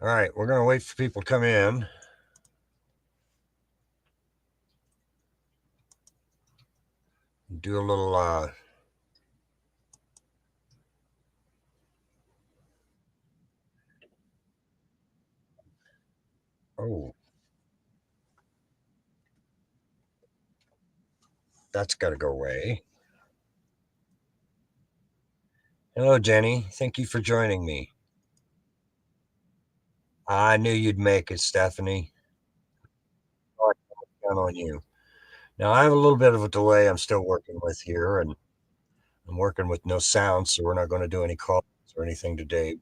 All right, we're going to wait for people to come in. Do a little oh, that's got to go away. Hello, Jenny. Thank you for joining me. I knew you'd make it, Stephanie. I count on you. Now, I have a little bit of a delay I'm still working with here, and I'm working with no sound, so we're not going to do any calls or anything today.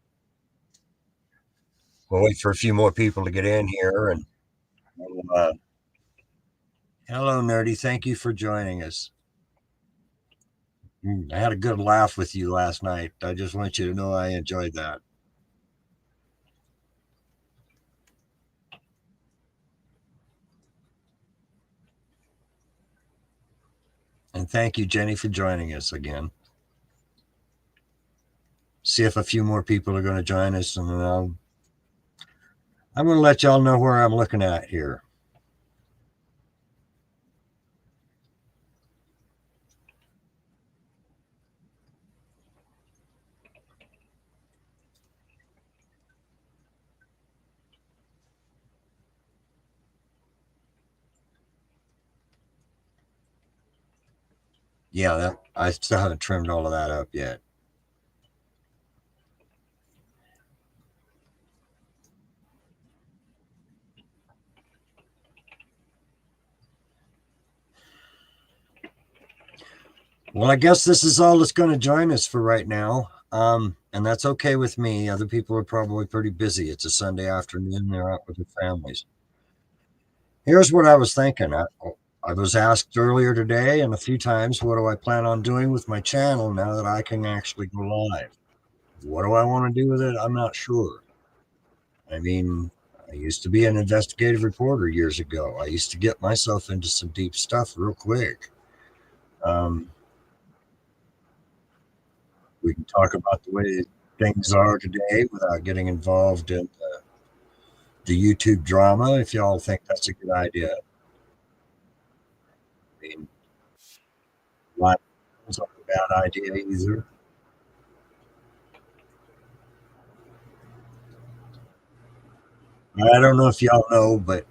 We'll wait for a few more people to get in here. And hello, Nerdy. Thank you for joining us. I had a good laugh with you last night. I just want you to know I enjoyed that. And thank you, Jenny, for joining us again. See if a few more people are going to join us, and then I'm going to let y'all know where I'm looking at here. Yeah, I still haven't trimmed all of that up yet. Well, I guess this is all that's going to join us for right now. And that's okay with me. Other people are probably pretty busy. It's a Sunday afternoon. They're out with their families. Here's what I was thinking. I was asked earlier today and a few times, what do I plan on doing with my channel now that I can actually go live? What do I want to do with it? I'm not sure. I mean, I used to be an investigative reporter years ago. I used to get myself into some deep stuff real quick. Um, we can talk about the way things are today without getting involved in the YouTube drama if y'all think that's a good idea. I mean, live is not a bad idea either. I don't know if y'all know, but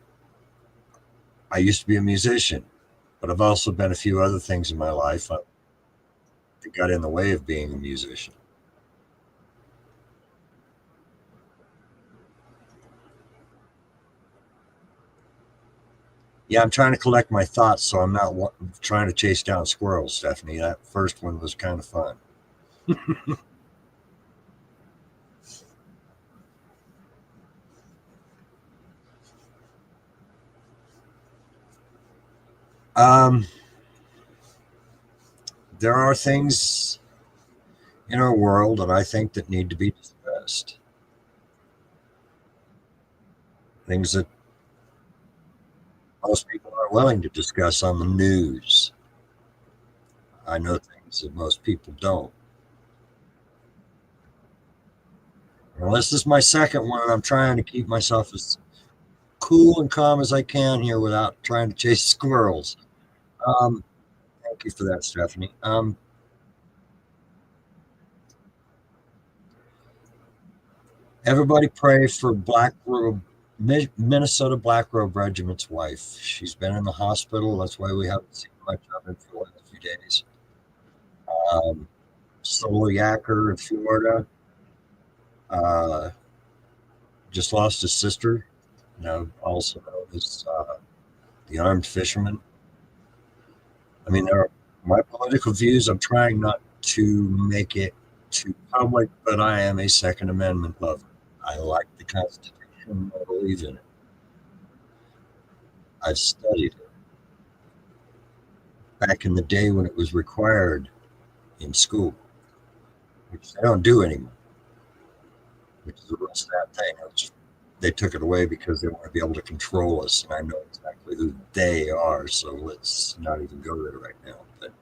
I used to be a musician, but I've also been a few other things in my life that got in the way of being a musician. Yeah, I'm trying to collect my thoughts so I'm not trying to chase down squirrels, Stephanie. That first one was kind of fun. Um, there are things in our world that I think that need to be discussed. Things that most people aren't willing to discuss on the news. I know things that most people don't. Well, this is my second one, and I'm trying to keep myself as cool and calm as I can here without trying to chase squirrels. Um, Thank you for that, Stephanie. Everybody pray for Black Robe, Minnesota Black Robe Regiment's wife. She's been in the hospital. That's why we haven't seen much of her for the last few days. Um, Solo Yacker in Florida uh, just lost his sister, also known as the armed fisherman. I mean, there are my political views. I'm trying not to make it too public, but I am a Second Amendment lover. I like the Constitution. I believe in it. I've studied it back in the day when it was required in school, which they don't do anymore, which is a real sad thing. They took it away because they want to be able to control us, and I know exactly who they are. So let's not even go there right now. But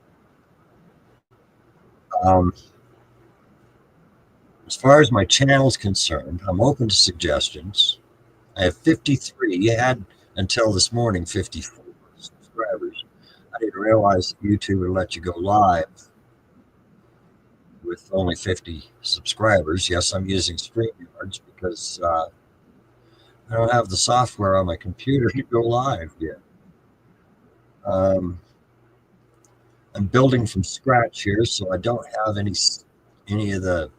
um, As far as my channel's concerned, I'm open to suggestions. I have 53. You had until this morning 54 subscribers. I didn't realize YouTube would let you go live with only 50 subscribers. Yes, I'm using StreamYards because I don't have the software on my computer to go live yet. Um, I'm building from scratch here, so I don't have any of the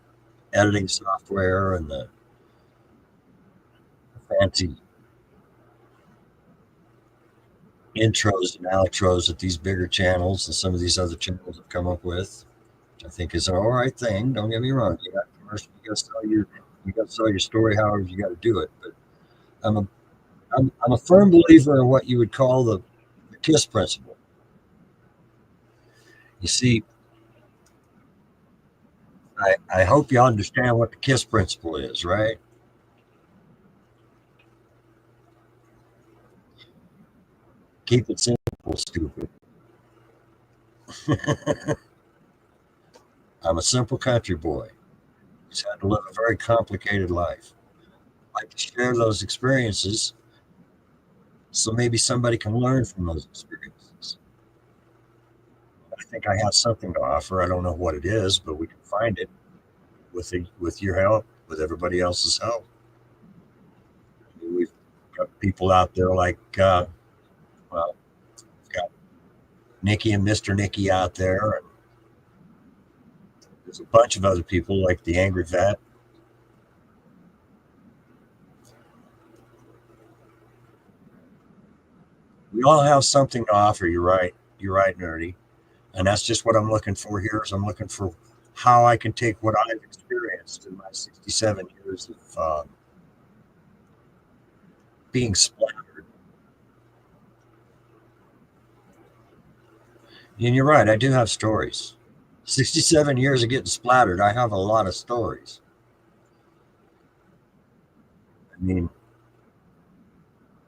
editing software and the fancy intros and outros that these bigger channels and some of these other channels have come up with, which I think is an all right thing. Don't get me wrong. You got commercial, you got to sell your story, however you got to do it. But I'm a I'm a firm believer in what you would call the KISS principle. You see, I hope you understand what the KISS principle is, right? Keep it simple, stupid. I'm a simple country boy who's had to live a very complicated life. I like to share those experiences so maybe somebody can learn from those experiences. I think I have something to offer. I don't know what it is, but we can find it with your help, with everybody else's help. I mean, we've got people out there like well, we've got Nikki and Mr. Nikki out there, and there's a bunch of other people like the Angry Vet. We all have something to offer. You're right. You're right, nerdy. And that's just what I'm looking for here. Is I'm looking for how I can take what I've experienced in my 67 years of being splattered. And you're right. I do have stories. 67 years of getting splattered. I have a lot of stories. I mean,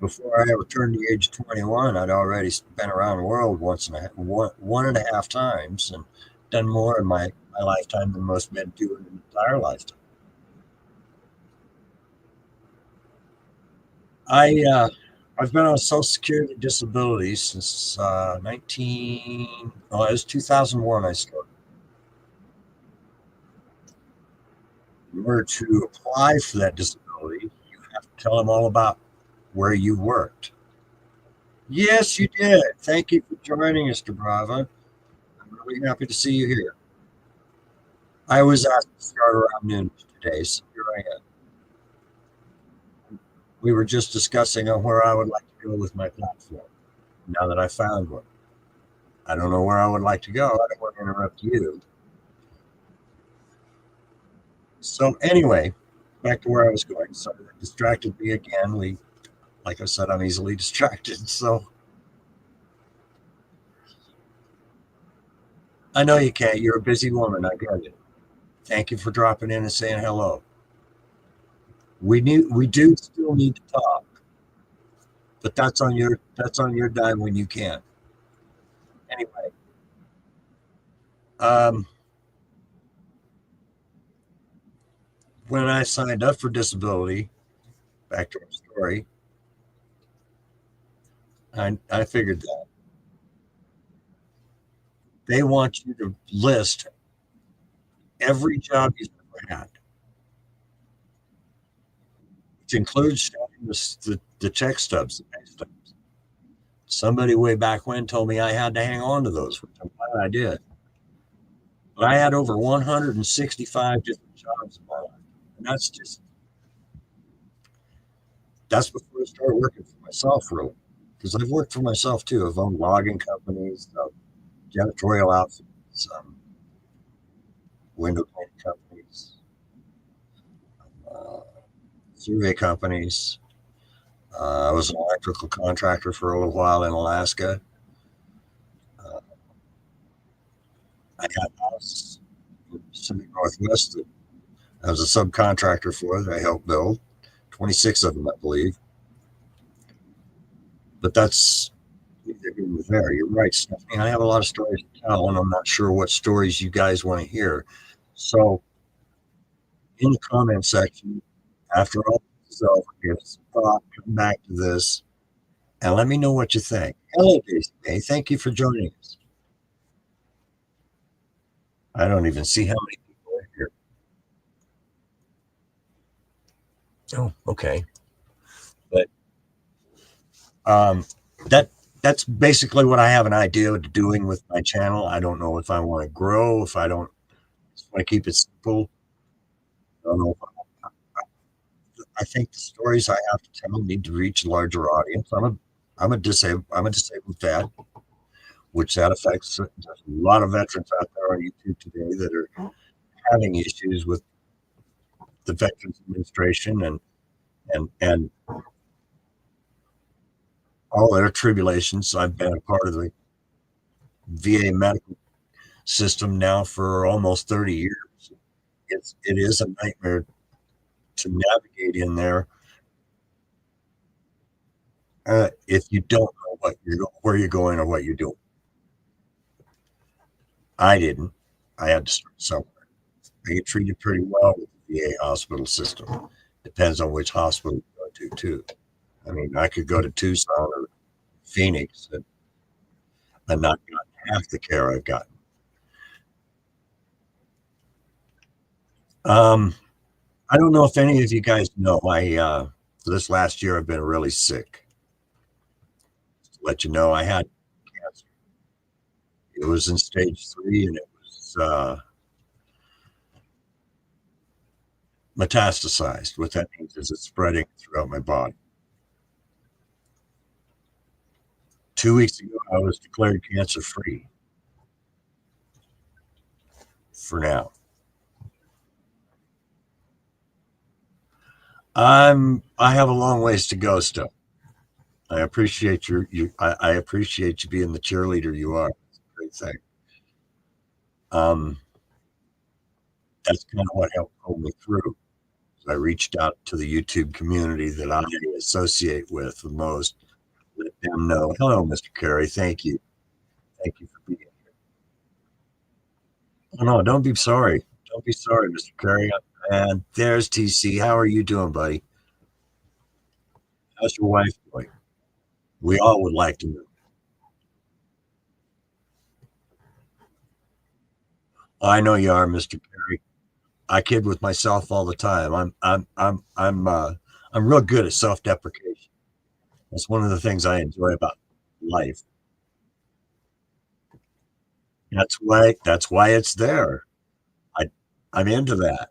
before I ever turned the age of 21, I'd already been around the world one and a half times and done more in my lifetime than most men do in an entire lifetime. I I've been on Social Security disability since 19. Oh, it was 2001. I started. In order to apply for that disability, you have to tell them all about where you worked. Yes, you did. Thank you for joining us, Brava. I'm really happy to see you here. I was asked to start around noon today, so here I am. We were just discussing on where I would like to go with my platform. Now that I found one, I don't know where I would like to go. I don't want to interrupt you. So anyway, back to where I was going. So that distracted me again. Like I said, I'm easily distracted. So I know you can't. You're a busy woman. I get it. Thank you for dropping in and saying hello. We do still need to talk, but that's on your dime when you can. Anyway, um, when I signed up for disability, back to our story, I figured that they want you to list every job you've ever had, which includes showing the check stubs, the pay stubs. Somebody way back when told me I had to hang on to those, which I'm glad I did. But I had over 165 different jobs in my life. And that's before I started working for myself, really. Because I've worked for myself too. I've owned logging companies, janitorial outfits, window cleaning companies, uh, survey companies. I was an electrical contractor for a little while in Alaska. Uh, I had a house in the Pacific Northwest that I was a subcontractor for that I helped build, 26 of them, I believe. But that's neither here nor there. You're right, Stephanie. I have a lot of stories to tell, and I'm not sure what stories you guys want to hear. So in the comment section after all this is over. Give us some thought. Come back to this and let me know what you think. Hello, Daisy May. Thank you for joining us. I don't even see how many people are here. Oh, okay. But um, that that's basically what I have an idea of doing with my channel. I don't know if I want to grow, if I don't just want to keep it simple. I don't know. I think the stories I have to tell need to reach a larger audience. I'm a disabled vet, which that affects. There's a lot of veterans out there on YouTube today that are having issues with the Veterans Administration and all their tribulations. I've been a part of the VA medical system now for almost 30 years. It is a nightmare to navigate in there if you don't know where you're going or what you're doing. I didn't. I had to start somewhere. I get treated pretty well with the VA hospital system. Depends on which hospital you go to, too. I mean, I could go to Tucson or Phoenix and not gotten half the care I've gotten. Um, I don't know if any of you guys know. This last year I've been really sick. To let you know, I had cancer. It was in stage 3, and it was metastasized. What that means is it's spreading throughout my body. 2 weeks ago, I was declared cancer free for now. I have a long ways to go still. I appreciate I appreciate you being the cheerleader you are. It's a great thing. Um, that's kind of what helped pull me through. I reached out to the YouTube community that I associate with the most, let them know. Hello, Mr. Carey. Thank you. Thank you for being here. Oh, no, don't be sorry. Don't be sorry, Mr. Carey. And there's TC. How are you doing, buddy? How's your wife doing? We all would like to know. I know you are, Mr. Carey. I kid with myself all the time. I'm real good at self-deprecation. That's one of the things I enjoy about life. That's why it's there. I I'm into that.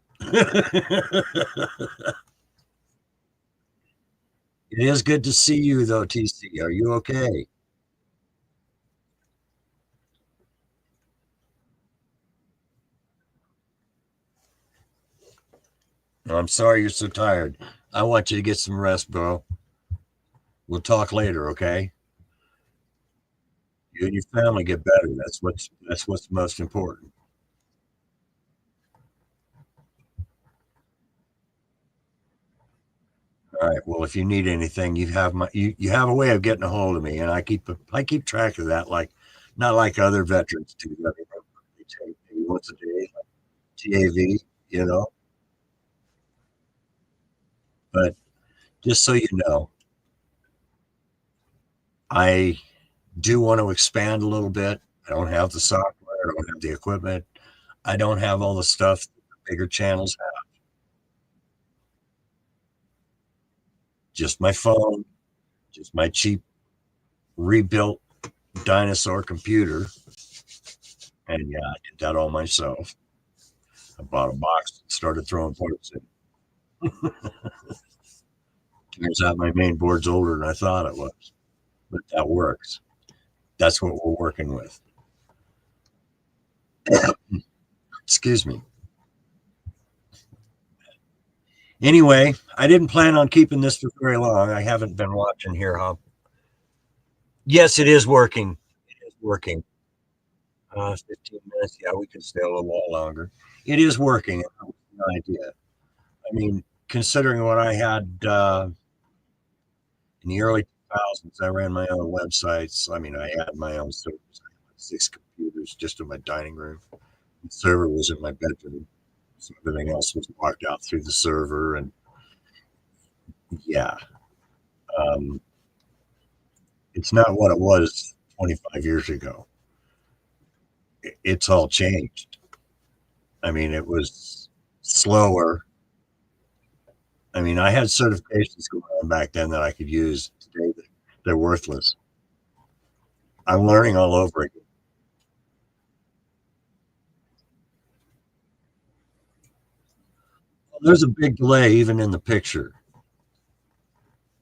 It is good to see you though, TC. Are you okay? I'm sorry you're so tired. I want you to get some rest, bro. We'll talk later, okay? You and your family get better. That's what's most important. All right. Well, if you need anything, you have a way of getting a hold of me, and I keep track of that. Like not like other veterans do. I mean, they take maybe once a day, like TAV, you know. But just so you know, I do want to expand a little bit. I don't have the software. I don't have the equipment. I don't have all the stuff that the bigger channels have. Just my phone, just my cheap rebuilt dinosaur computer, and yeah, I did that all myself. I bought a box and started throwing parts in. Turns out my main board's older than I thought it was, but that works. That's what we're working with. Excuse me. Anyway, I didn't plan on keeping this for very long. I haven't been watching here, huh? Yes, it is working. It is working. 15 minutes. Yeah, we can stay a little while longer. It is working. That was an idea. I mean, considering what I had in the early 2000s, I ran my own websites. I mean, I had my own servers. I had 6 computers just in my dining room. The server was in my bedroom. So everything else was locked out through the server, and yeah, um, it's not what it was 25 years ago. It's all changed. I mean, it was slower. I mean, I had certifications going on back then that I could use today. They're worthless. I'm learning all over again. There's a big delay even in the picture.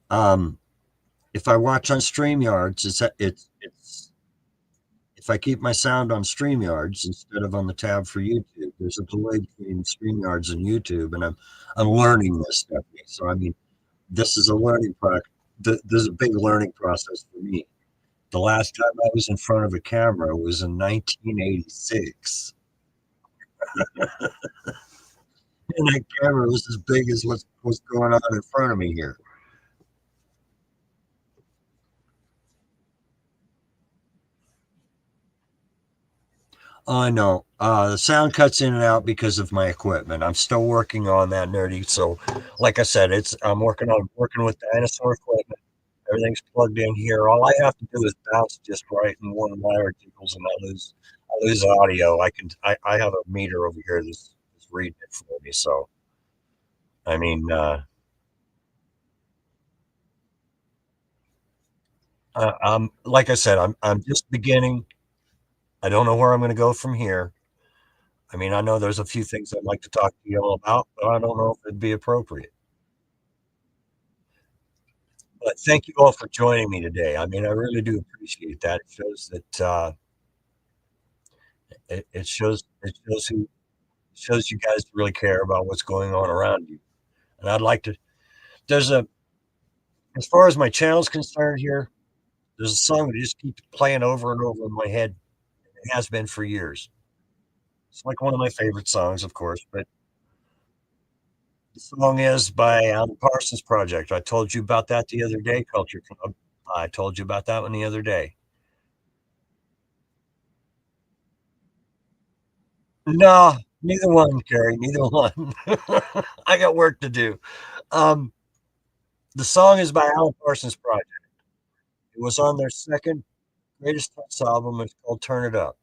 Um, if I watch on StreamYards, it's if I keep my sound on StreamYards instead of on the tab for YouTube, there's a delay between StreamYards and YouTube, and I'm learning this stuff. So I mean, this is a learning process. This is a big learning process for me. The last time I was in front of a camera was in 1986, and that camera was as big as what's going on in front of me here. Oh, I know. The sound cuts in and out because of my equipment. I'm still working on that nerdy. So, like I said, it's I'm working with dinosaur equipment. Everything's plugged in here. All I have to do is bounce just right, and one wire jiggles, and I lose audio. I have a meter over here that's reading it for me. So, I mean, I'm like I said, I'm just beginning. I don't know where I'm going to go from here. I mean, I know there's a few things I'd like to talk to you all about, but I don't know if it'd be appropriate. But thank you all for joining me today. I mean, I really do appreciate that. It shows that it shows you guys really care about what's going on around you. And I'd like to. There's a as far as my channel's concerned here. There's a song that just keeps playing over and over in my head. It has been for years. It's like one of my favorite songs, of course. But the song is by Alan Parsons Project. I told you about that the other day, Culture Club. I told you about that one the other day. No, neither one, Carrie. Neither one. I got work to do. Um, the song is by Alan Parsons Project. It was on their second greatest hits album. It's called "Turn It Up."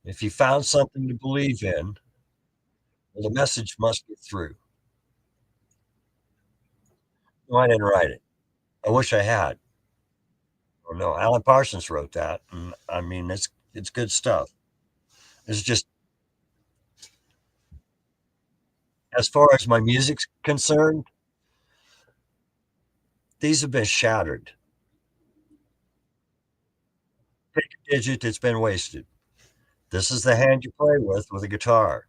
If you found something to believe in, well, the message must get through. No, I didn't write it. I wish I had. Oh no, Alan Parsons wrote that, and I mean it's good stuff. It's just as far as my music's concerned, these have been shattered. Pick a digit that's been wasted. This is the hand you play with a guitar.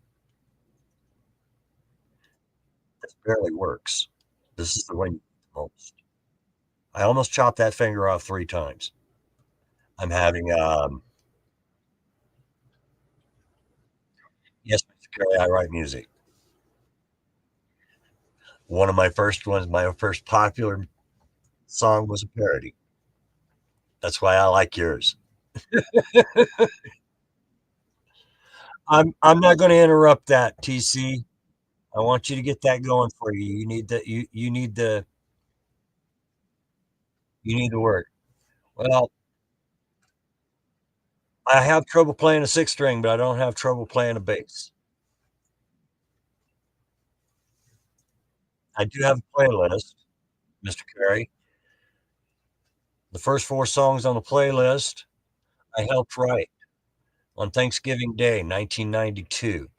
This barely works. This is the one you use the most. I almost chopped that finger off 3 times. I'm having yes, Mr. Curry, I write music. One of my first ones, my first popular song was a parody. That's why I like yours. I'm not going to interrupt that, TC. I want you to get that going for you. You need the work. Well, I have trouble playing a six string, but I don't have trouble playing a bass. I do have a playlist, Mr. Carey. The first 4 songs on the playlist I helped write on Thanksgiving Day, 1992.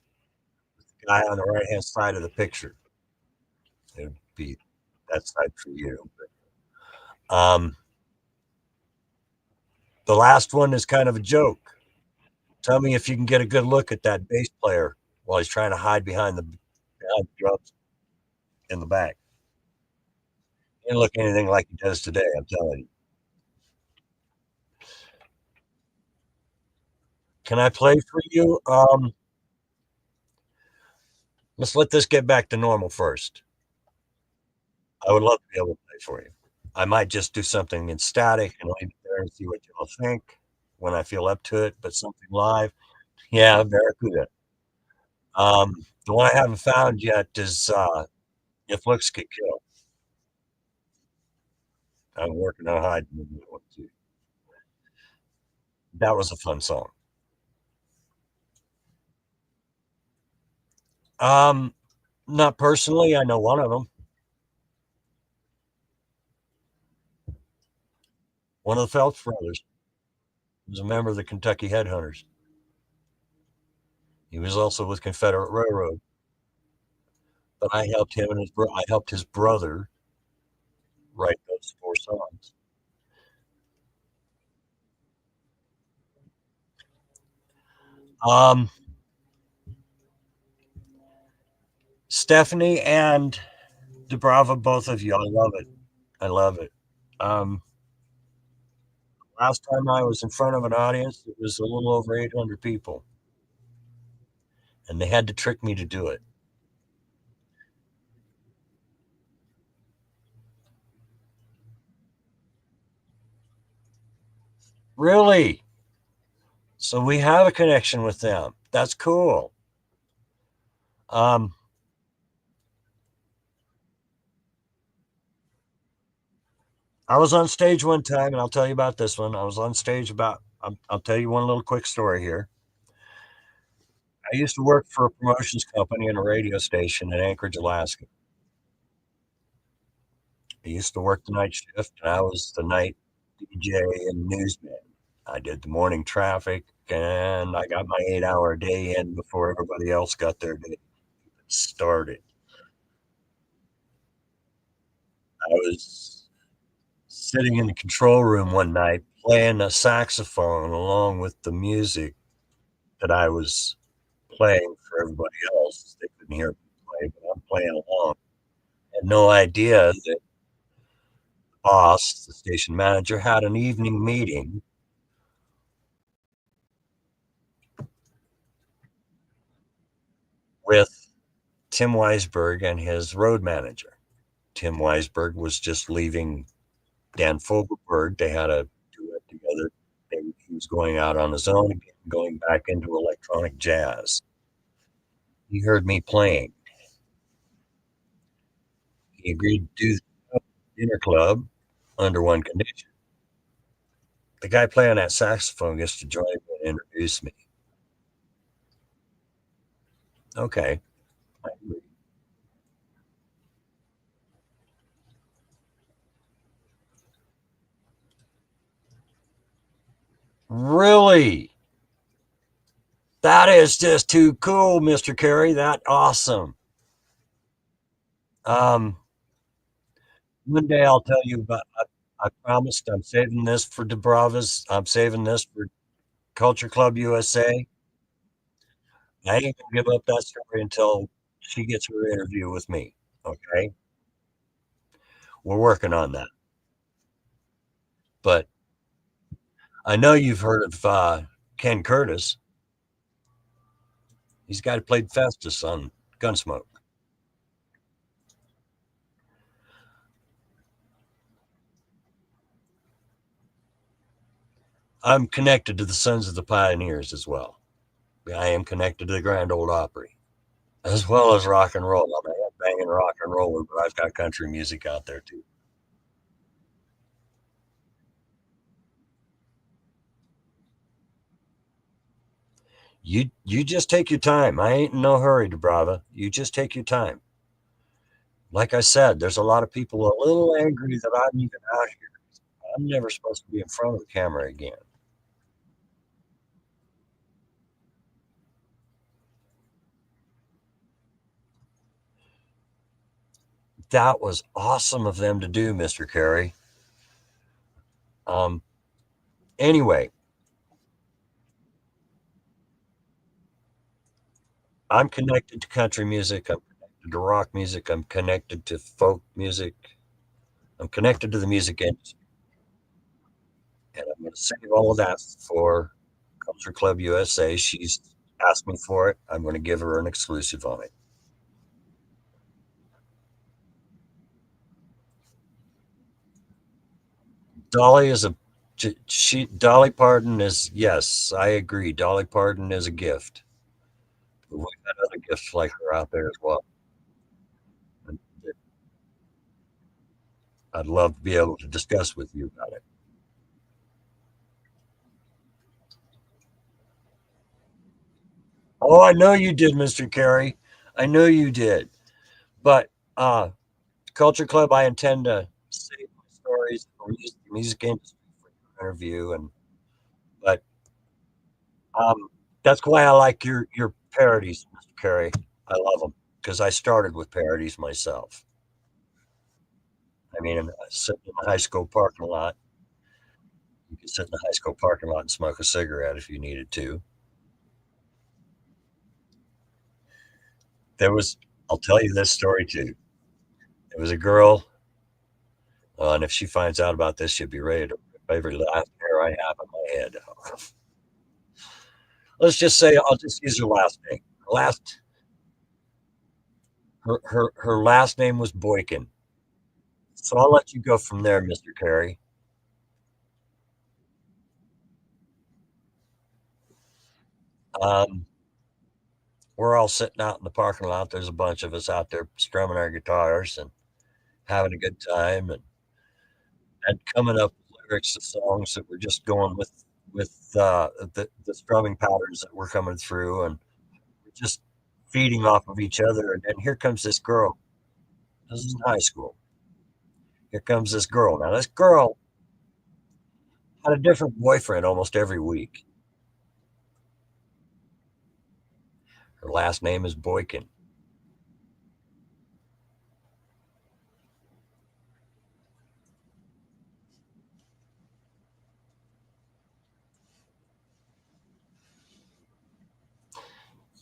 The guy on the right hand side of the picture. It would be that side for you. The last one is kind of a joke. Tell me if you can get a good look at that bass player while he's trying to hide behind the drums in the back. He didn't look anything like he does today, I'm telling you. Can I play for you? Let's let this get back to normal first. I would love to be able to play for you. I might just do something in static and leave it there and see what y'all think when I feel up to it, but something live. Yeah, Barracuda. The one I haven't found yet is If Looks Could Kill. I'm working on hiding that one too. That was a fun song. Um, Not personally. I know one of them. One of the Phelps brothers was a member of the Kentucky Headhunters. He was also with Confederate Railroad, but I helped him and I helped his brother write those four songs. Um, Stephanie and DeBrava, both of you, I love it. I love it. Um, Last time I was in front of an audience, it was a little over 800 people, and they had to trick me to do it. Really? So we have a connection with them. That's cool. Um, I was on stage one time, and I'll tell you about this one. I was on stage about, I'll tell you one little quick story here. I used to work for a promotions company in a radio station in Anchorage, Alaska. I used to work the night shift, and I was the night DJ and newsman. I did the morning traffic, and I got my 8 hour day in before everybody else got their day started. I was sitting in the control room one night playing a saxophone along with the music that I was playing for everybody else. They couldn't hear me play, but I'm playing along. I had no idea that the boss, the station manager, had an evening meeting with Tim Weisberg and his road manager. Tim Weisberg was just leaving Dan Fogelberg. They had a duet together. He was going out on his own again, going back into electronic jazz. He heard me playing. He agreed to do the dinner club under one condition. The guy playing that saxophone gets to join me and introduce me. Okay. Really? That is just too cool, Mr. Carey. That awesome. Um, One day I'll tell you about. I promised. I'm saving this for DeBravas. I'm saving this for Culture Club USA. I ain't gonna give up that story until she gets her interview with me. Okay, we're working on that. But I know you've heard of Ken Curtis. He's the guy who played Festus on Gunsmoke. I'm connected to the Sons of the Pioneers as well. I am connected to the Grand Ole Opry, as well as rock and roll. I'm a banging rock and roller, but I've got country music out there too. You just take your time. I ain't in no hurry, DeBrava. You just take your time. Like I said, there's a lot of people a little angry that I'm even out here. I'm never supposed to be in front of the camera again. That was awesome of them to do, Mr. Carey. Um, anyway, I'm connected to country music. I'm connected to rock music. I'm connected to folk music. I'm connected to the music industry. And I'm going to save all of that for Culture Club USA. She's asked me for it. I'm going to give her an exclusive on it. Dolly is a she. Dolly Parton is, yes, I agree. Dolly Parton is a gift. We've had other gifts like her out there as well. And I'd love to be able to discuss with you about it. Oh, I know you did, Mr. Carey. I know you did. But uh, Culture Club, I intend to save my stories for the music industry for your interview, and but um, that's why I like your parodies, Mr. Carey. I love them because I started with parodies myself. I mean, sitting in the high school parking lot, you could sit in the high school parking lot and smoke a cigarette if you needed to. There was, I'll tell you this story too. There was a girl, and if she finds out about this, she'll be ready to rip every last hair I have on my head. Let's just say I'll just use her last name. Her last name was Boykin. So I'll let you go from there, Mr. Carey. Um, we're all sitting out in the parking lot. There's a bunch of us out there strumming our guitars and having a good time and coming up with lyrics to songs that we're just going with the strumming patterns that we're coming through, and we're just feeding off of each other. And then here comes this girl. This is in high school. Here comes this girl. Now this girl had a different boyfriend almost every week. Her last name is Boykin.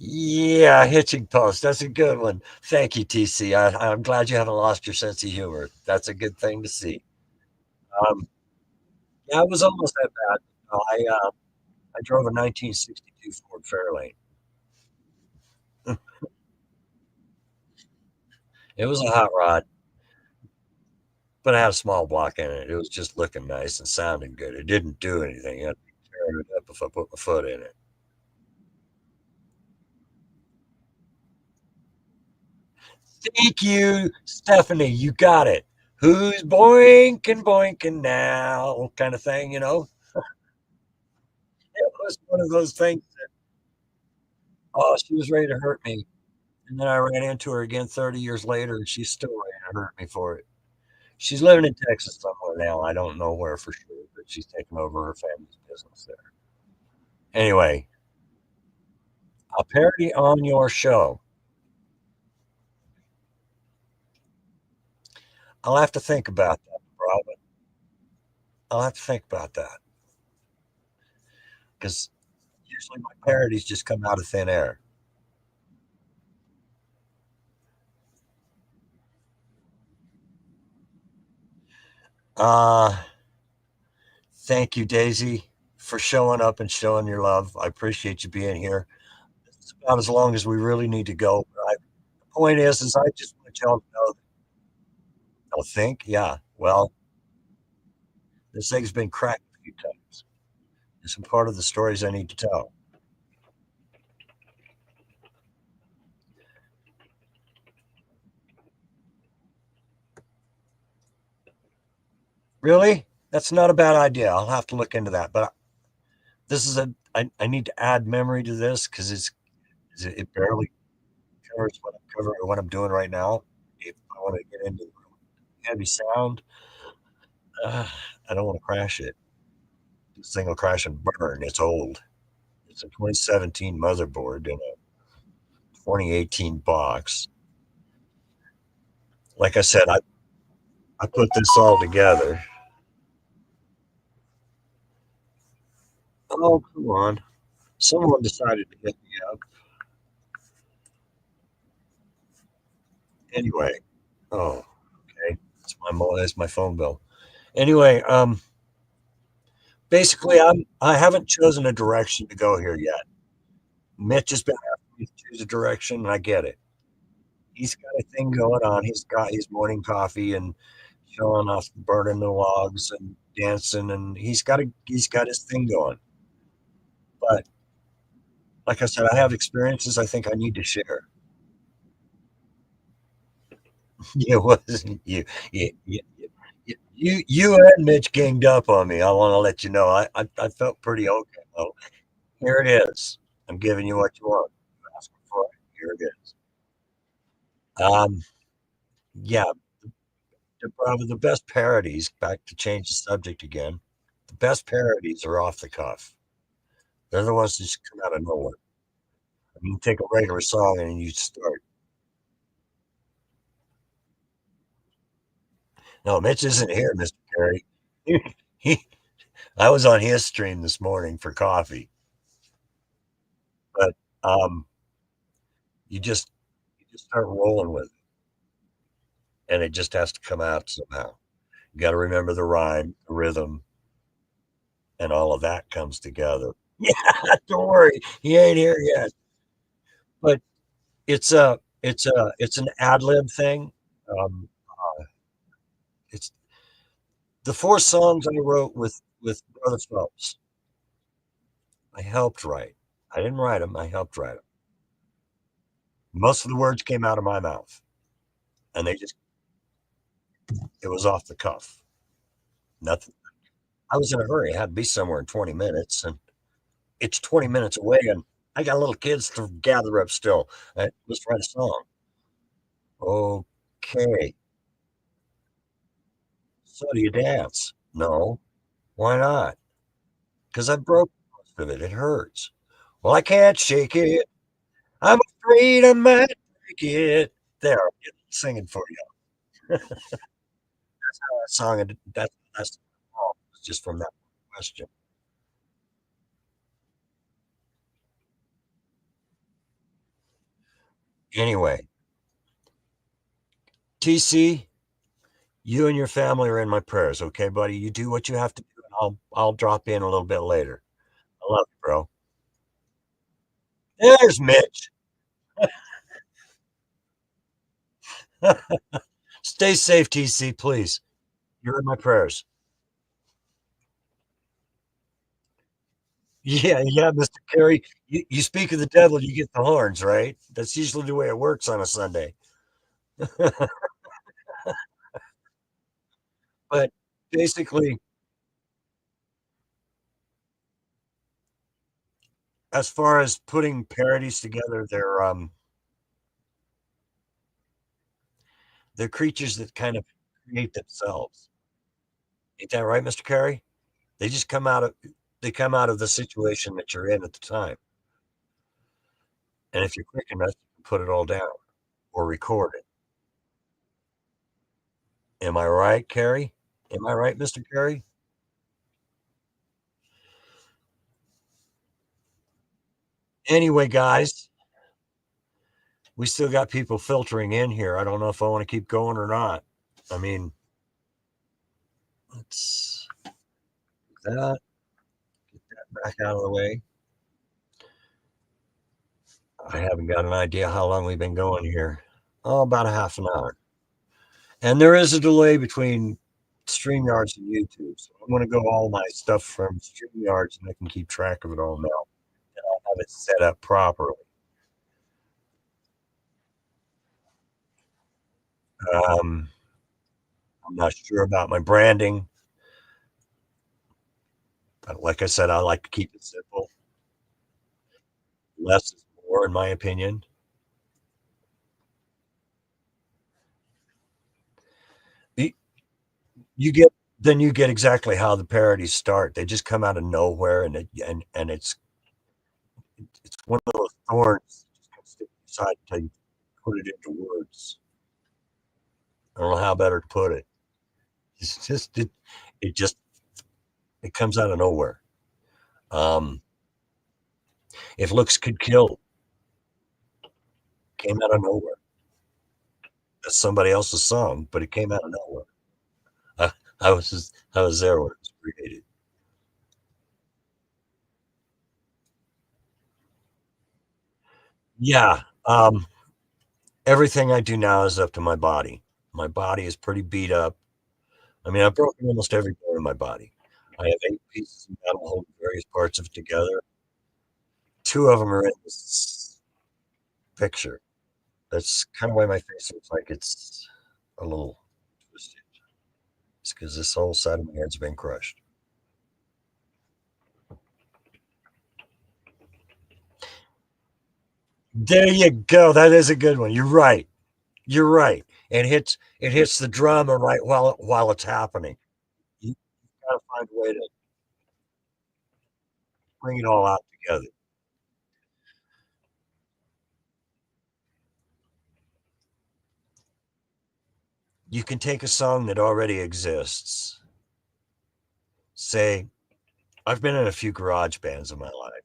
Yeah, hitching post. That's a good one. Thank you, TC. I'm glad you haven't lost your sense of humor. That's a good thing to see. Um, yeah, it was almost that bad. I drove a 1962 Ford Fairlane. It was a hot rod, but it had a small block in it. It was just looking nice and sounding good. It didn't do anything. I'd be tearing it up if I put my foot in it. Thank you, Stephanie. You got it. Who's boinking now? Kind of thing, you know? It was one of those things. Oh, she was ready to hurt me. And then I ran into her again 30 years later, and she's still ready to hurt me for it. She's living in Texas somewhere now. I don't know where for sure, but she's taken over her family's business there. Anyway, a parody on your show. I'll have to think about that, Robin. I'll have to think about that because usually my parodies just come out of thin air. Uh, Thank you, Daisy, for showing up and showing your love. I appreciate you being here. It's about as long as we really need to go. The point is I just want y'all to know. I'll think, yeah. Well, this thing's been cracked a few times. It's a part of the stories I need to tell. Really? That's not a bad idea. I'll have to look into that. But this is I need to add memory to this because it barely covers what I'm doing right now. If I want to get into heavy sound, uh, I don't want to crash it. This thing will crash and burn. It's old. It's a 2017 motherboard in a 2018 box. Like I said, I put this all together. Oh, come on. Someone decided to hit me up. Anyway, oh, okay. That's my phone bill. Anyway, basically, I haven't chosen a direction to go here yet. Mitch has been asking me to choose a direction, and I get it. He's got a thing going on. He's got his morning coffee and showing off burning the logs and dancing, and he's got his thing going. But like I said, I have experiences I think I need to share. It wasn't you. You and Mitch ganged up on me. I want to let you know. I felt pretty okay. Oh, here it is. I'm giving you what you want. You asked for it. Here it is. Um, yeah, probably the best parodies. Back to change the subject again. The best parodies are off the cuff. They're the ones that just come out of nowhere. I mean, take a regular song and you start. No, Mitch isn't here, Mr. Perry. He, I was on his stream this morning for coffee, but um, you just you just start rolling with it, and it just has to come out somehow. You got to remember the rhyme, the rhythm, and all of that comes together. Yeah, don't worry, he ain't here yet. But it's an ad lib thing. It's the four songs I wrote with Brother Phelps. I helped write. I didn't write them. I helped write them. Most of the words came out of my mouth, and it was off the cuff. Nothing. I was in a hurry. I had to be somewhere in 20 minutes, and it's 20 minutes away, and I got little kids to gather up still. Let's write a song. Okay. So do you dance? No. Why not? Because I broke most of it. It hurts. Well, I can't shake it. I'm afraid I might break it. There, I'm singing for you. That song, and that's all. It's just from that question. Anyway, TC, you and your family are in my prayers, okay, buddy? You do what you have to do, and I'll drop in a little bit later. I love you, bro. There's Mitch. Stay safe, TC, please. You're in my prayers. Yeah, yeah, Mr. Carey. You speak of the devil, you get the horns, right? That's usually the way it works on a Sunday. But basically, as far as putting parodies together, they're creatures that kind of create themselves. Ain't that right, Mr. Carey? They just they come out of the situation that you're in at the time. And if you're quick enough, you can put it all down or record it. Am I right, Carey? Am I right, Mr. Carey? Anyway, guys, we still got people filtering in here. I don't know if I want to keep going or not. I mean, let's get that back out of the way. I haven't got an idea how long we've been going here. Oh, about a half an hour. And there is a delay between StreamYards and YouTube. So I'm going to go all my stuff from StreamYards and I can keep track of it all now. I'll have it set up properly. Um, I'm not sure about my branding. But like I said, I like to keep it simple. Less is more, in my opinion. You you get then you get exactly how the parodies start. They just come out of nowhere, and it's one of those thorns that just kind of stick inside until you put it into words. I don't know how better to put it. It's just it just it comes out of nowhere. Um, if looks could kill, came out of nowhere. That's somebody else's song, but it came out of nowhere. I was there when it was created. Yeah. Everything I do now is up to my body. My body is pretty beat up. I mean, I've broken almost every bone in my body. I have 8 pieces of metal holding various parts of it together. Two of them are in this picture. That's kind of why my face looks like it's. a little twisted. It's because this whole side of my head's been crushed. There you go. That is a good one. You're right. You're right. It hits the drama right while it's happening. You gotta find a way to bring it all out together. You can take a song that already exists. Say, I've been in a few garage bands in my life.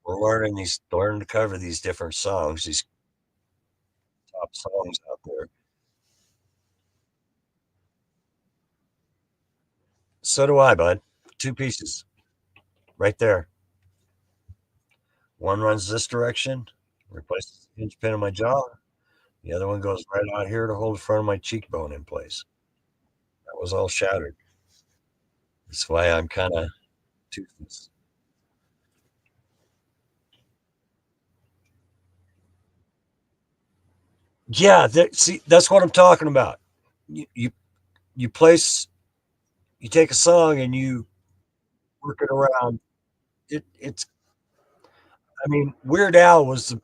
We're learning to cover these different songs, these top songs out there. So do I, bud. Two pieces right there. One runs this direction, replaces the hinge pin in my jaw. The other one goes right out here to hold the front of my cheekbone in place. That was all shattered. That's why I'm kind of toothless. Yeah, see, that's what I'm talking about. You, you you place you take a song and you work it around. It's I mean, Weird Al was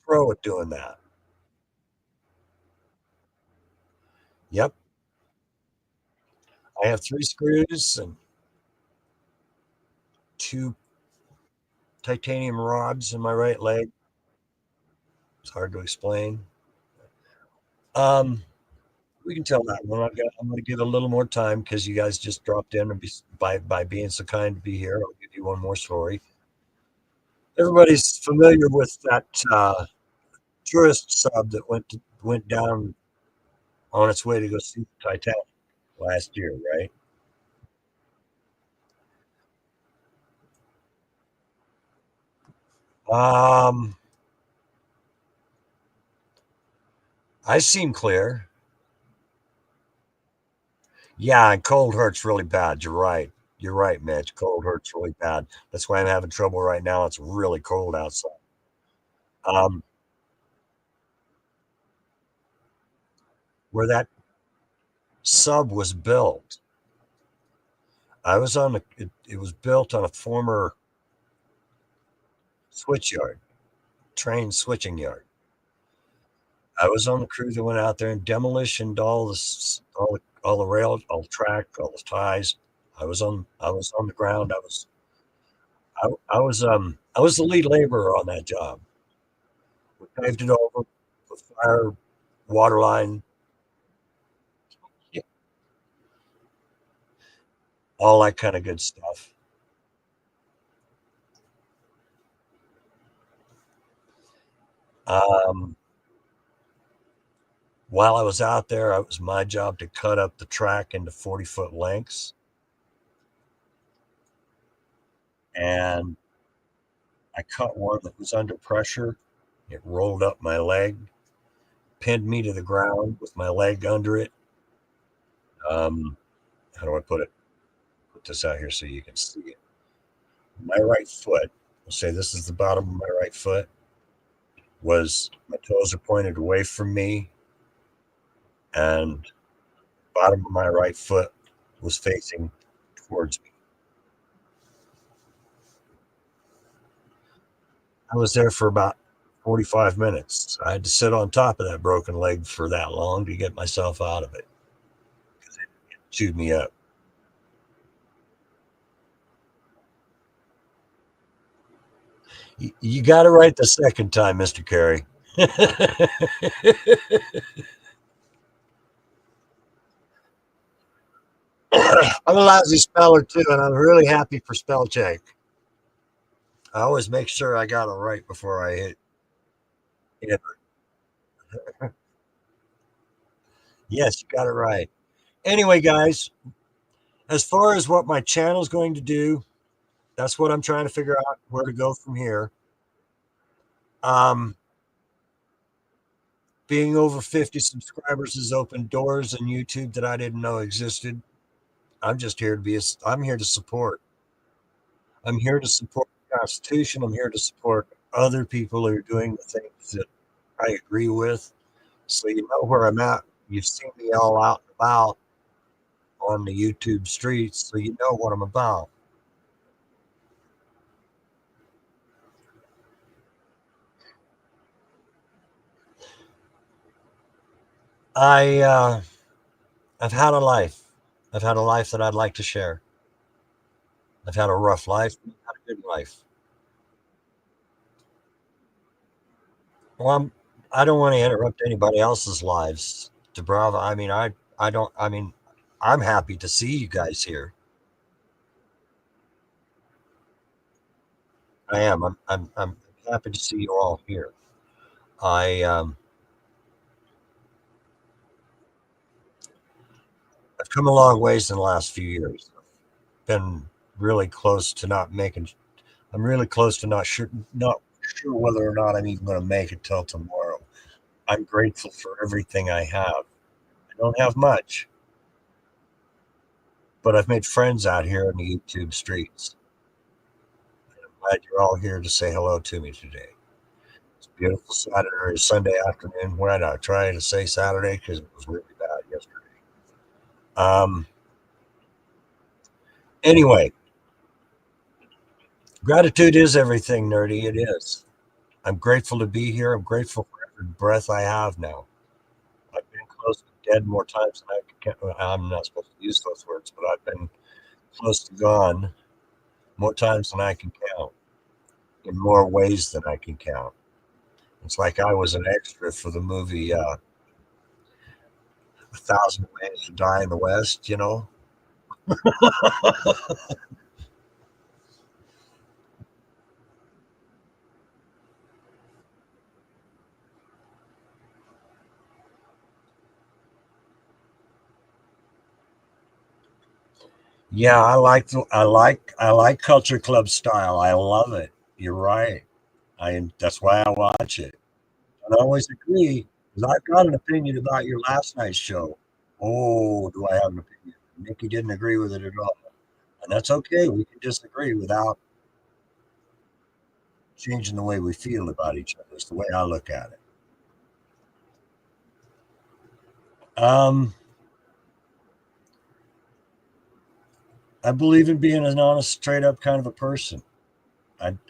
pro at doing that. Yep, I have three screws and two titanium rods in my right leg. It's hard to explain. Um, we can tell that one. I'm going to give it a little more time because you guys just dropped in and by being so kind to be here. I'll give you one more story. Everybody's familiar with that tourist sub that went down on its way to go see the Titanic last year, right? Um, I seem clear. Yeah, and cold hurts really bad. You're right. You're right, Mitch. Cold hurts really bad. That's why I'm having trouble right now. It's really cold outside. Um, where that sub was built, it was built on a former switch yard, train switching yard. I was on the crew that went out there and demolished all the rail, all the track, all the ties. I was on the ground. I was the lead laborer on that job. We paved it over, with fire, water line, all that kind of good stuff. Um, while I was out there, it was my job to cut up the track into 40-foot lengths, and I cut one that was under pressure. It rolled up my leg, pinned me to the ground with my leg under it. Um, how do I put it? Put this out here so you can see it. My right foot, we'll say this is the bottom of my right foot, my toes are pointed away from me, and bottom of my right foot was facing towards me. I was there for about 45 minutes. I had to sit on top of that broken leg for that long to get myself out of it because it chewed me up. You got it right the second time, Mr. Carey. I'm a lousy speller too, and I'm really happy for spell check. I always make sure I got it right before I hit enter. Yes, you got it right. Anyway, guys, as far as what my channel is going to do, that's what I'm trying to figure out where to go from here. Um, being over 50 subscribers has opened doors in YouTube that I didn't know existed. I'm here to support. I'm here to support the Constitution. I'm here to support other people who are doing the things that I agree with. So you know where I'm at You've seen me all out and about on the YouTube streets, so you know what I'm about. I I've had a life. I've had a life that I'd like to share. I've had a rough life. I've had a good life. Well, I don't want to interrupt anybody else's lives, DeBrava. I don't. I mean, I'm happy to see you guys here. I am. I'm happy to see you all here. I I've come a long ways in the last few years. Been really close to not making. I'm really close to not sure whether or not I'm even going to make it till tomorrow. I'm grateful for everything I have. I don't have much, but I've made friends out here in the YouTube streets. I'm glad you're all here to say hello to me today. It's a beautiful Saturday or Sunday afternoon. Why not try to say Saturday because it was really bad yesterday. Um, anyway, gratitude is everything, nerdy. It is. I'm grateful to be here. I'm grateful for every breath I have now. I've been close to dead more times than I can count. I'm not supposed to use those words, but I've been close to gone more times than I can count in more ways than I can count. It's like I was an extra for the movie A Thousand Ways to Die in the West, you know? Yeah, I like Culture Club style. I love it. You're right. That's why I watch it. I don't always agree because I've got an opinion about your last night's show. Oh, do I have an opinion? Nikki didn't agree with it at all. And that's okay. We can disagree without changing the way we feel about each other. It's the way I look at it. Um, I believe in being an honest, straight up kind of a person.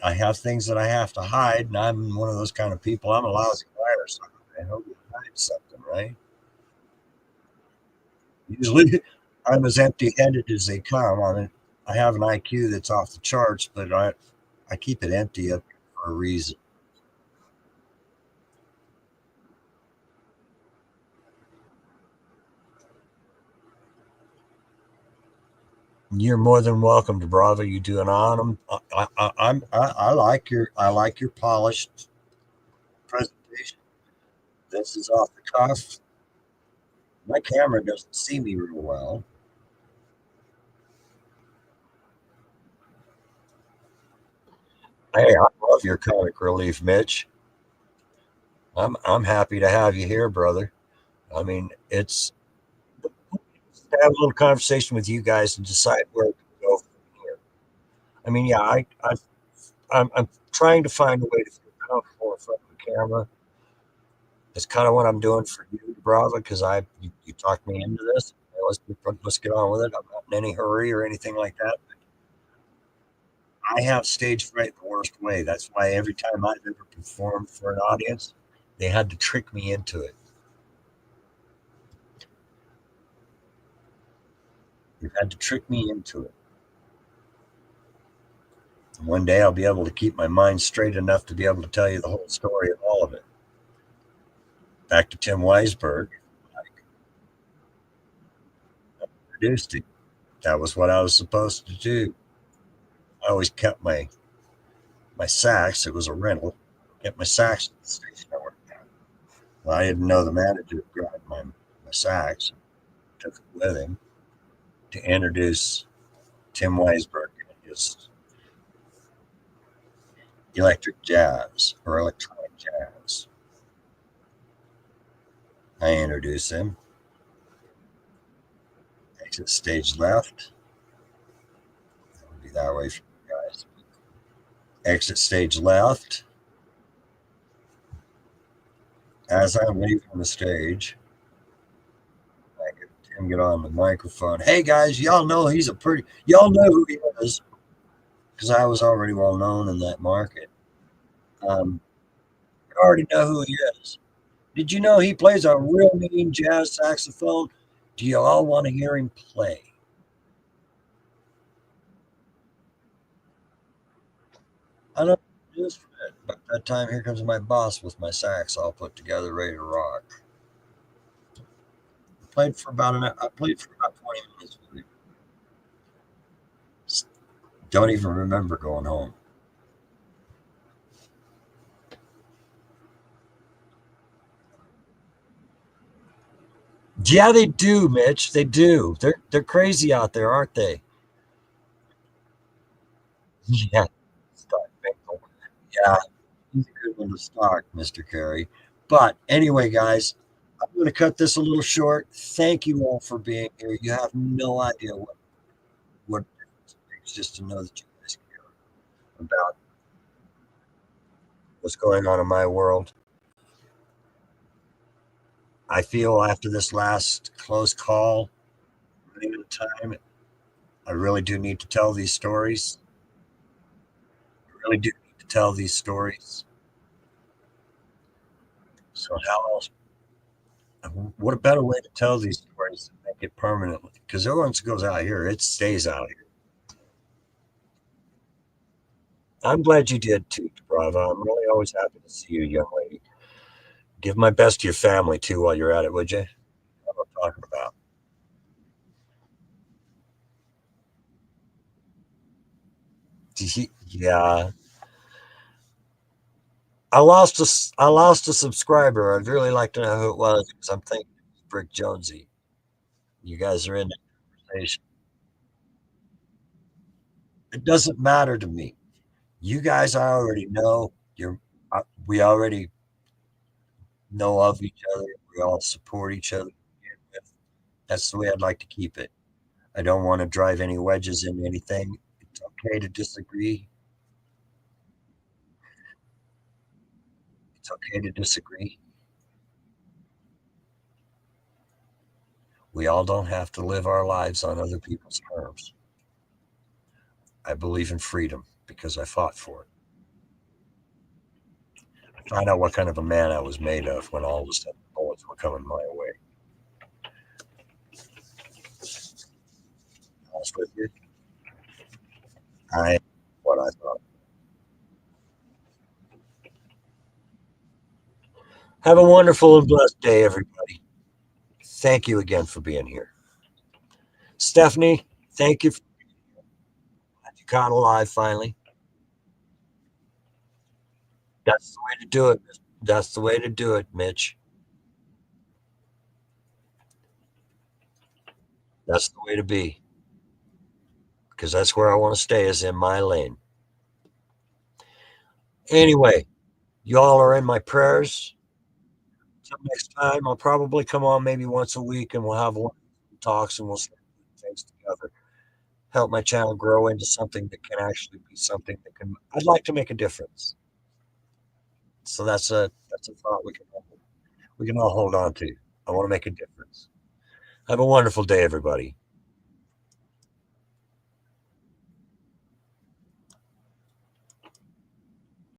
I have things that I have to hide, and I'm one of those kind of people. I'm a lousy liar, so I hope you hide something, right? Usually, I'm as empty-handed as they come. I have an IQ that's off the charts, but I keep it empty up for a reason. You're more than welcome to Bravo. You do an on. I like your polished presentation. This is off the cuff. My camera doesn't see me real well. Hey, I love your comic relief, Mitch. I'm happy to have you here, brother. I mean, it's to have a little conversation with you guys and decide where to go from here. I mean, yeah, I'm trying to find a way to feel comfortable in front of the camera. It's kind of what I'm doing for you, brother, because you talked me into this. Let's get on with it. I'm not in any hurry or anything like that. I have stage fright the worst way. That's why every time I've ever performed for an audience, they had to trick me into it. They've had to trick me into it. And one day I'll be able to keep my mind straight enough to be able to tell you the whole story of all of it. Back to Tim Weisberg, I produced it. That was what I was supposed to do. I always kept my sax. It was a rental. Kept my sax at the station I worked at. Well, I didn't know the manager had grabbed my sax, took it with him to introduce Tim Weisberg and his electric jazz or electronic jazz. I introduce him, exit stage left. That would be that way for you guys. Exit stage left. As I'm leaving the stage, and get on the microphone. Hey guys, y'all know who he is because I was already well known in that market. Um, you already know who he is. Did you know he plays a real mean jazz saxophone? Do you all want to hear him play? I don't just fit, but that time here comes my boss with my sax all put together, ready to rock. I played for about 20 minutes with him. Don't even remember going home. Yeah, they do, Mitch. They do. They're crazy out there, aren't they? Yeah. Start Finkel. Yeah, he's a good one to start, Mr. Carey. But anyway, guys, I'm going to cut this a little short. Thank you all for being here. You have no idea what difference it makes just to know that you guys care about what's going on in my world. I feel after this last close call, running out of time, I really do need to tell these stories. I really do need to tell these stories. So how else? What a better way to tell these stories and make it permanently? Because once it goes out here, it stays out here. I'm glad you did too, Bravo. I'm really always happy to see you, young lady. Give my best to your family too while you're at it, would you? What I'm talking about. Yeah, I lost a subscriber. I'd really like to know who it was because I'm thinking it was Brick Jonesy. You guys are in the conversation. It doesn't matter to me. You guys I already know. We already know of each other. We all support each other. That's the way I'd like to keep it. I don't want to drive any wedges in anything. It's okay to disagree. It's okay to disagree. We all don't have to live our lives on other people's terms. I believe in freedom because I fought for it. I found out what kind of a man I was made of when all of a sudden bullets were coming my way. Honest with you, I what I thought. Have a wonderful and blessed day, everybody. Thank you again for being here. Stephanie, thank you for you caught alive finally. That's the way to do it. That's the way to do it, Mitch. That's the way to be because that's where I want to stay is in my lane. Anyway, y'all are in my prayers. Till next time, I'll probably come on maybe once a week and we'll have one talks and we'll start doing things together. Help my channel grow into something that can actually be something that can. I'd like to make a difference. So that's a thought we can all hold on to. I want to make a difference. Have a wonderful day, everybody.